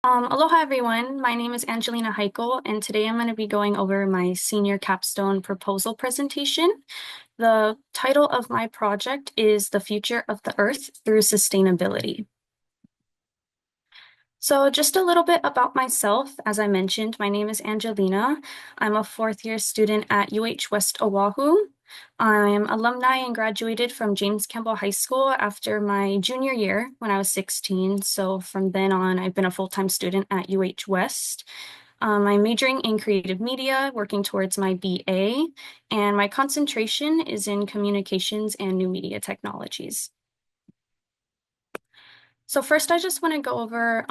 Aloha everyone, my name is Angelina Heikell, and today I'm going to be going over my senior capstone proposal presentation. The title of my project is The Future of the Earth Through Sustainability. So just a little bit about myself. As I mentioned, my name is Angelina. I'm a fourth year student at UH West Oahu. I'm alumni and graduated from James Campbell High School after my junior year when I was 16. So from then on, I've been a full-time student at UH West. I'm majoring in creative media, working towards my BA, and my concentration is in communications and new media technologies. So first, I just want to go over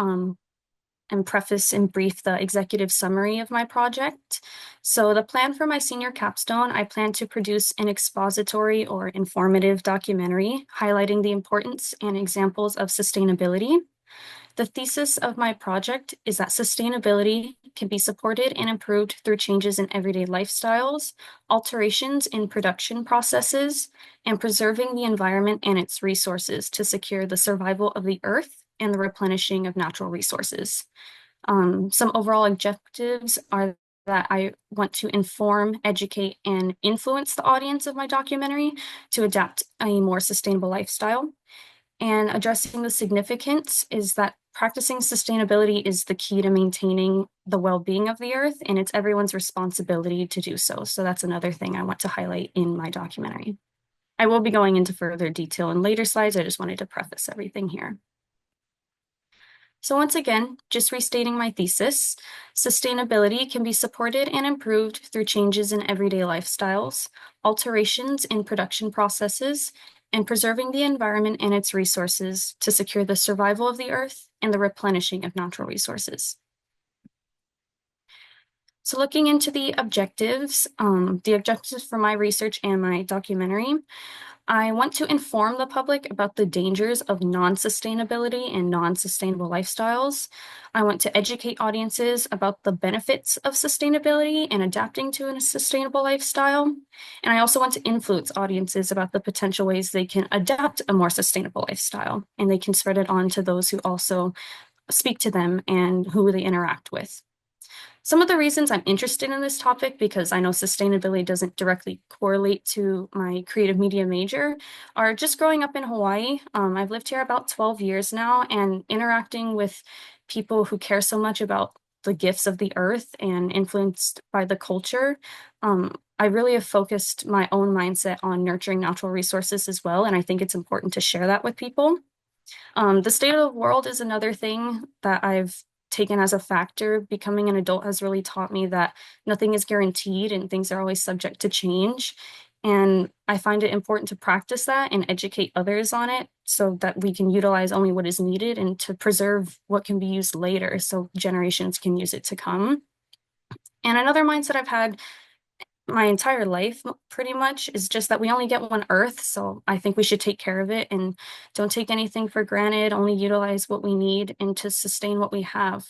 and preface in brief the executive summary of my project. So the plan for my senior capstone, I plan to produce an expository or informative documentary highlighting the importance and examples of sustainability. The thesis of my project is that sustainability can be supported and improved through changes in everyday lifestyles, alterations in production processes, and preserving the environment and its resources to secure the survival of the earth and the replenishing of natural resources. Some overall objectives are that I want to inform, educate, and influence the audience of my documentary to adapt a more sustainable lifestyle. And addressing the significance is that practicing sustainability is the key to maintaining the well-being of the earth, and it's everyone's responsibility to do so. So that's another thing I want to highlight in my documentary. I will be going into further detail in later slides. I just wanted to preface everything here. So once again, just restating my thesis, sustainability can be supported and improved through changes in everyday lifestyles, alterations in production processes, and preserving the environment and its resources to secure the survival of the earth and the replenishing of natural resources. So looking into the objectives for my research and my documentary, I want to inform the public about the dangers of non-sustainability and non-sustainable lifestyles. I want to educate audiences about the benefits of sustainability and adapting to a sustainable lifestyle. And I also want to influence audiences about the potential ways they can adapt a more sustainable lifestyle, and they can spread it on to those who also speak to them and who they interact with. Some of the reasons I'm interested in this topic, because I know sustainability doesn't directly correlate to my creative media major, are just growing up in Hawaii. I've lived here about 12 years now, and interacting with people who care so much about the gifts of the earth and influenced by the culture. I really have focused my own mindset on nurturing natural resources as well, and I think it's important to share that with people. The state of the world is another thing that I've taken as a factor. Becoming an adult has really taught me that nothing is guaranteed and things are always subject to change. And I find it important to practice that and educate others on it so that we can utilize only what is needed and to preserve what can be used later so generations can use it to come. And another mindset I've had my entire life pretty much is just that we only get one earth, so I think we should take care of it and don't take anything for granted, only utilize what we need and to sustain what we have.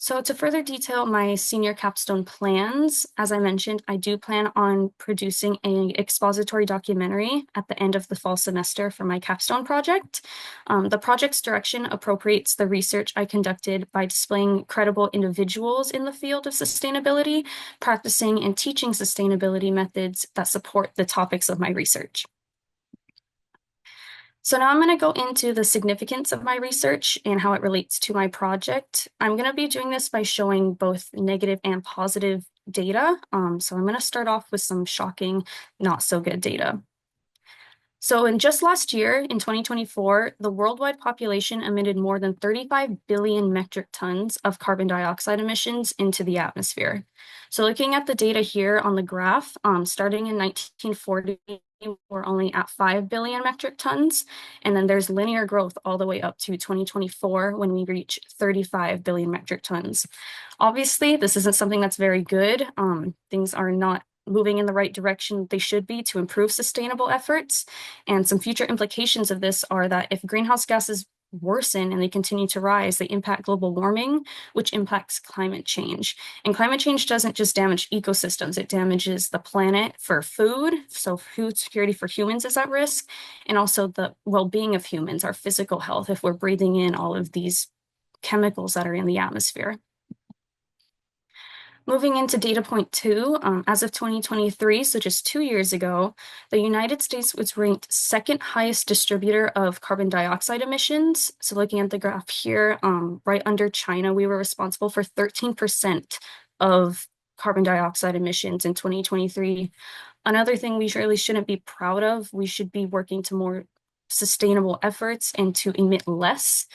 So to further detail my senior capstone plans, as I mentioned, I do plan on producing an expository documentary at the end of the fall semester for my capstone project. The project's direction appropriates the research I conducted by displaying credible individuals in the field of sustainability, practicing and teaching sustainability methods that support the topics of my research. So now I'm going to go into the significance of my research and how it relates to my project. I'm going to be doing this by showing both negative and positive data. So I'm going to start off with some shocking, not so good data. So in just last year, in 2024, the worldwide population emitted more than 35 billion metric tons of carbon dioxide emissions into the atmosphere. So looking at the data here on the graph, starting in 1940, we're only at 5 billion metric tons. And then there's linear growth all the way up to 2024 when we reach 35 billion metric tons. Obviously, this isn't something that's very good. Things are not moving in the right direction they should be to improve sustainable efforts. And some future implications of this are that if greenhouse gases worsen and they continue to rise, they impact global warming, which impacts climate change. And climate change doesn't just damage ecosystems, it damages the planet for food. So food security for humans is at risk, and also the well-being of humans, our physical health, if we're breathing in all of these chemicals that are in the atmosphere. Moving into data point two, as of 2023, so just 2 years ago, the United States was ranked second highest distributor of carbon dioxide emissions. So looking at the graph here, right under China, we were responsible for 13% of carbon dioxide emissions in 2023. Another thing we really shouldn't be proud of, we should be working to more sustainable efforts and to emit less.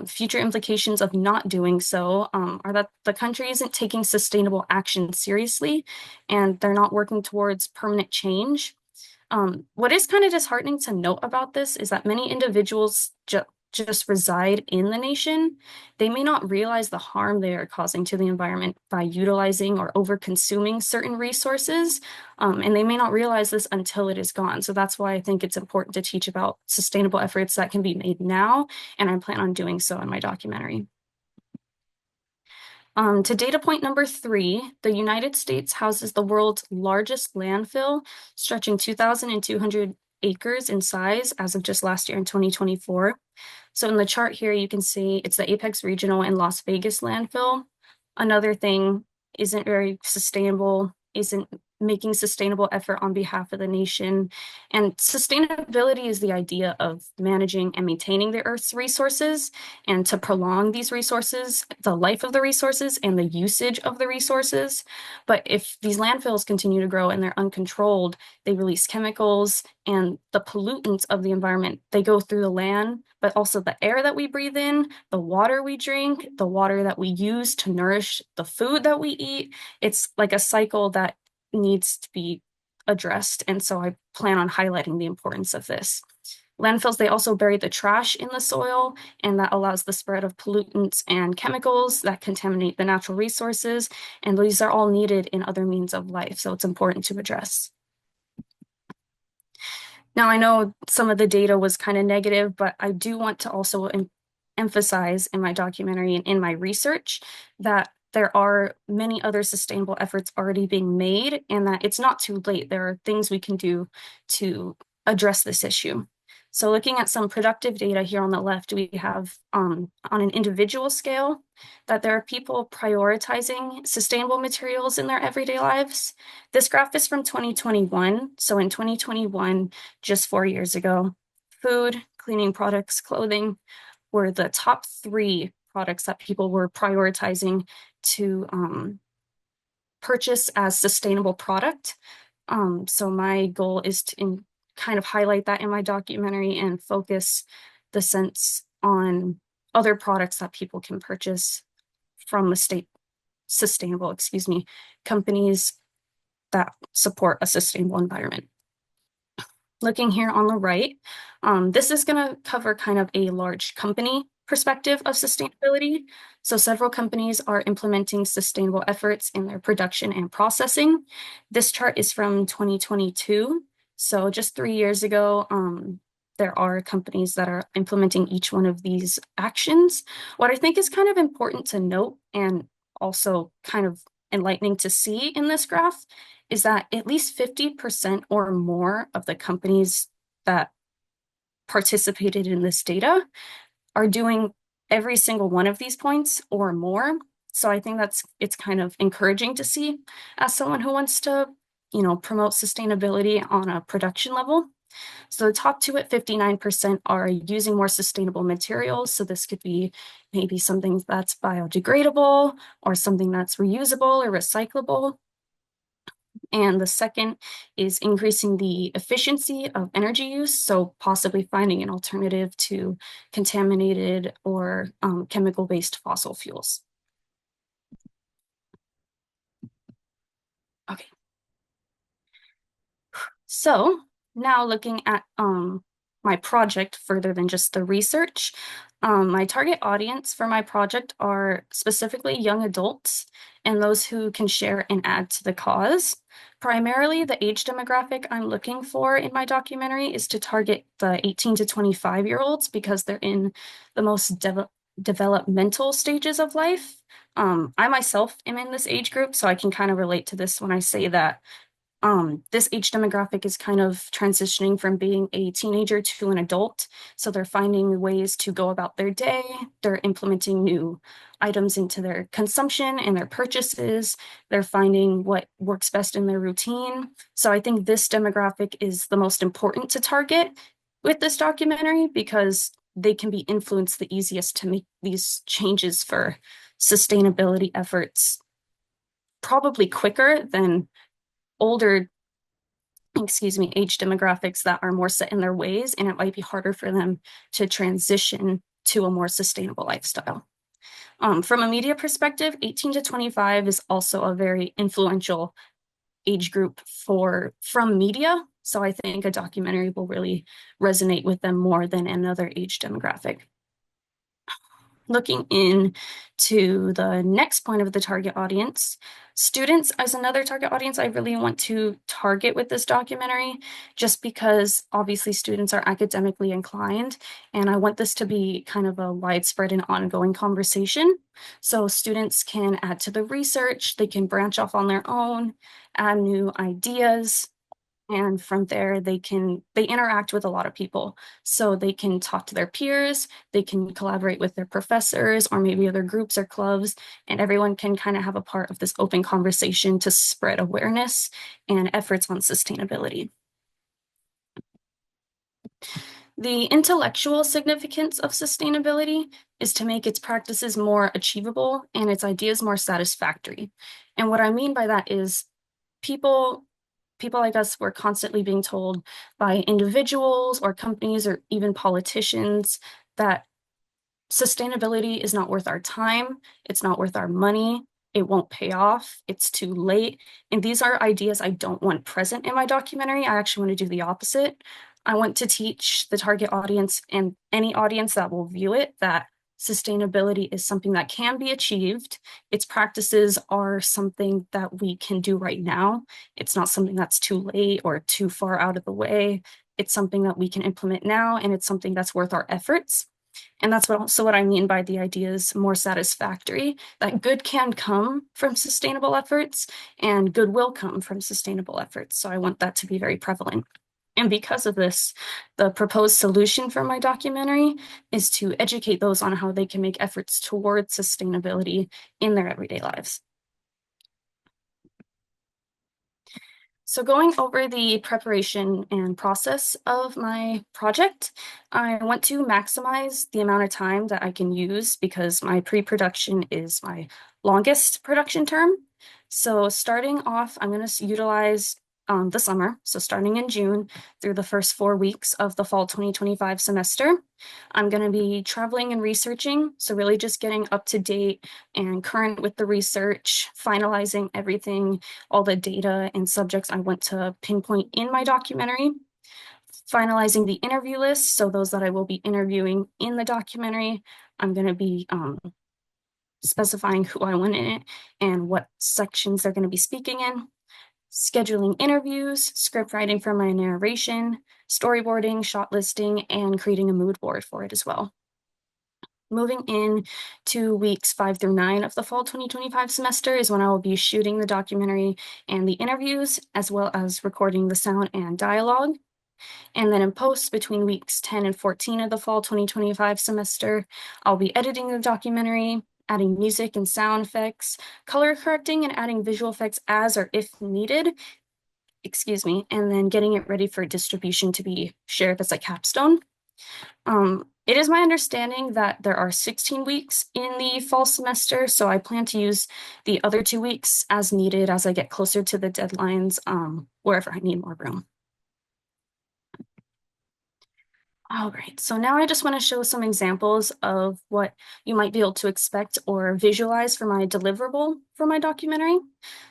Future implications of not doing so are that the country isn't taking sustainable action seriously and they're not working towards permanent change. What is kind of disheartening to note about this is that many individuals just reside in the nation. They may not realize the harm they are causing to the environment by utilizing or over consuming certain resources, and they may not realize this until it is gone. So that's why I think it's important to teach about sustainable efforts that can be made now, and I plan on doing so in my documentary. To data point number three, the United States houses the world's largest landfill, stretching 2,200 acres in size as of just last year in 2024. So in the chart here, you can see it's the Apex Regional and Las Vegas landfill. Another thing isn't very sustainable, isn't making sustainable effort on behalf of the nation. And sustainability is the idea of managing and maintaining the Earth's resources and to prolong these resources, the life of the resources and the usage of the resources. But if these landfills continue to grow and they're uncontrolled, they release chemicals and the pollutants of the environment. They go through the land, but also the air that we breathe in, the water we drink, the water that we use to nourish the food that we eat. It's like a cycle that needs to be addressed. And so I plan on highlighting the importance of this. Landfills, they also bury the trash in the soil, and that allows the spread of pollutants and chemicals that contaminate the natural resources. And these are all needed in other means of life. So it's important to address. Now, I know some of the data was kind of negative, but I do want to also emphasize in my documentary and in my research that there are many other sustainable efforts already being made and that it's not too late. There are things we can do to address this issue. So looking at some productive data here on the left, we have on an individual scale that there are people prioritizing sustainable materials in their everyday lives. This graph is from 2021. So in 2021, just 4 years ago, food, cleaning products, clothing were the top three products that people were prioritizing to purchase as sustainable product. So my goal is to kind of highlight that in my documentary and focus the sense on other products that people can purchase from the sustainable, companies that support a sustainable environment. Looking here on the right, this is going to cover kind of a large company perspective of sustainability. So several companies are implementing sustainable efforts in their production and processing. This chart is from 2022. So just 3 years ago, there are companies that are implementing each one of these actions. What I think is kind of important to note and also kind of enlightening to see in this graph is that at least 50% or more of the companies that participated in this data are doing every single one of these points or more. So I think it's kind of encouraging to see as someone who wants to, promote sustainability on a production level. So the top two at 59% are using more sustainable materials. So this could be maybe something that's biodegradable or something that's reusable or recyclable. And the second is increasing the efficiency of energy use, so possibly finding an alternative to contaminated or chemical-based fossil fuels. Okay. So now looking at my project further than just the research, my target audience for my project are specifically young adults and those who can share and add to the cause. Primarily, the age demographic I'm looking for in my documentary is to target the 18 to 25-year-olds because they're in the most developmental stages of life. I myself am in this age group, so I can kind of relate to this when I say that this age demographic is kind of transitioning from being a teenager to an adult. So they're finding ways to go about their day. They're implementing new items into their consumption and their purchases. They're finding what works best in their routine. So I think this demographic is the most important to target with this documentary because they can be influenced the easiest to make these changes for sustainability efforts probably quicker than older, age demographics that are more set in their ways, and it might be harder for them to transition to a more sustainable lifestyle. From a media perspective, 18 to 25 is also a very influential age group from media. So I think a documentary will really resonate with them more than another age demographic. Looking into the next point of the target audience, students as another target audience I really want to target with this documentary, just because obviously students are academically inclined, and I want this to be kind of a widespread and ongoing conversation. So students can add to the research, they can branch off on their own, add new ideas, and from there they interact with a lot of people, so they can talk to their peers, they can collaborate with their professors or maybe other groups or clubs, and everyone can kind of have a part of this open conversation to spread awareness and efforts on sustainability. The intellectual significance of sustainability is to make its practices more achievable and its ideas more satisfactory. And what I mean by that is people like us were constantly being told by individuals or companies or even politicians that sustainability is not worth our time, it's not worth our money, it won't pay off, it's too late. And these are ideas I don't want present in my documentary. I actually want to do the opposite. I want to teach the target audience and any audience that will view it that sustainability is something that can be achieved. Its practices are something that we can do right now. It's not something that's too late or too far out of the way. It's something that we can implement now, and it's something that's worth our efforts. And that's what I mean by the idea is more satisfactory, that good can come from sustainable efforts and good will come from sustainable efforts. So I want that to be very prevalent. And because of this, the proposed solution for my documentary is to educate those on how they can make efforts towards sustainability in their everyday lives. So going over the preparation and process of my project, I want to maximize the amount of time that I can use because my pre-production is my longest production term. So starting off, I'm going to utilize the summer, so starting in June through the first 4 weeks of the fall 2025 semester. I'm going to be traveling and researching, so really just getting up to date and current with the research, finalizing everything, all the data and subjects I want to pinpoint in my documentary, finalizing the interview list, so those that I will be interviewing in the documentary. I'm going to be specifying who I want in it and what sections they're going to be speaking in, scheduling interviews, script writing for my narration, storyboarding, shot listing, and creating a mood board for it as well. Moving in to weeks 5 through 9 of the fall 2025 semester is when I will be shooting the documentary and the interviews, as well as recording the sound and dialogue. And then in post between weeks 10 and 14 of the fall 2025 semester, I'll be editing the documentary, adding music and sound effects, color correcting and adding visual effects as or if needed, and then getting it ready for distribution to be shared as a capstone. It is my understanding that there are 16 weeks in the fall semester, so I plan to use the other 2 weeks as needed as I get closer to the deadlines, wherever I need more room. All right, so now I just want to show some examples of what you might be able to expect or visualize for my deliverable for my documentary.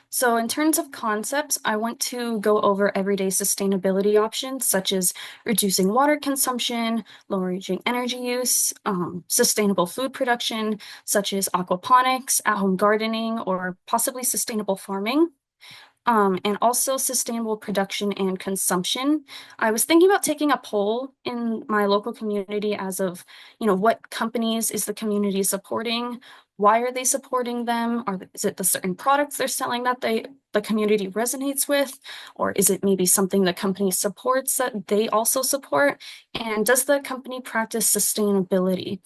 So in terms of concepts, I want to go over everyday sustainability options, such as reducing water consumption, lowering energy use, sustainable food production, such as aquaponics, at-home gardening, or possibly sustainable farming. and also sustainable production and consumption. I was thinking about taking a poll in my local community as of, what companies is the community supporting? Why are they supporting them? Is it the certain products they're selling that the community resonates with? Or is it maybe something the company supports that they also support? And does the company practice sustainability?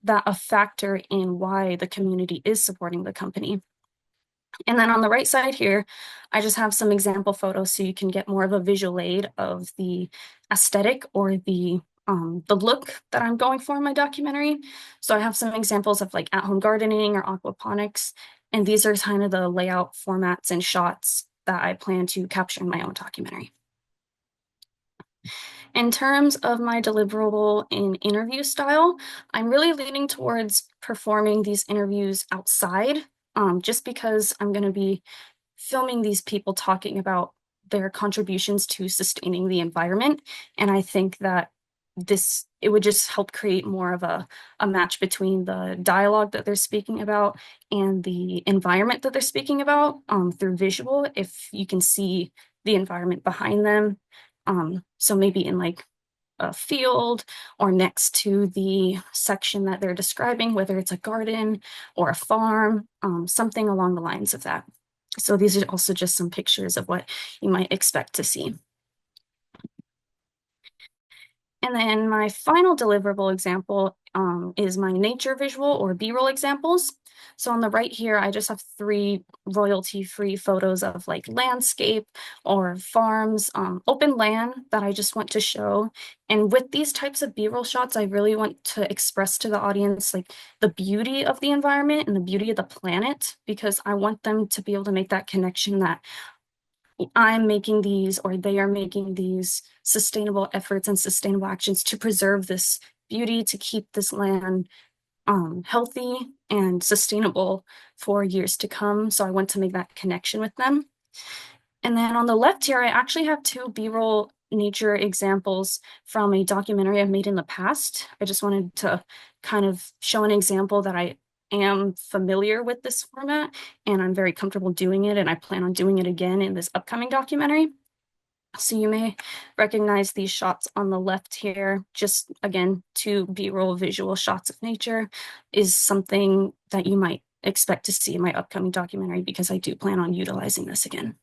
That a factor in why the community is supporting the company? And then on the right side here, I just have some example photos so you can get more of a visual aid of the aesthetic or the look that I'm going for in my documentary. So I have some examples of like at-home gardening or aquaponics, and these are kind of the layout formats and shots that I plan to capture in my own documentary. In terms of my deliverable in interview style, I'm really leaning towards performing these interviews outside, just because I'm going to be filming these people talking about their contributions to sustaining the environment. And I think that it would just help create more of a match between the dialogue that they're speaking about and the environment that they're speaking about through visual, if you can see the environment behind them. So maybe in like a field or next to the section that they're describing, whether it's a garden or a farm, something along the lines of that. So these are also just some pictures of what you might expect to see. And then my final deliverable example is my nature visual or B-roll examples. So on the right here, I just have 3 royalty-free photos of like landscape or farms, open land that I just want to show. And with these types of B-roll shots, I really want to express to the audience like the beauty of the environment and the beauty of the planet, because I want them to be able to make that connection that I'm making these or they are making these sustainable efforts and sustainable actions to preserve this beauty, to keep this land healthy and sustainable for years to come. So I want to make that connection with them. And then on the left here, I actually have 2 B-roll nature examples from a documentary I've made in the past. I just wanted to kind of show an example that I am familiar with this format and I'm very comfortable doing it, and I plan on doing it again in this upcoming documentary. So you may recognize these shots on the left here. Just again, 2 B-roll visual shots of nature is something that you might expect to see in my upcoming documentary, because I do plan on utilizing this again.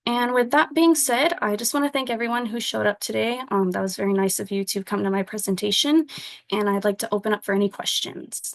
And with that being said, I just want to thank everyone who showed up today. That was very nice of you to come to my presentation, and I'd like to open up for any questions.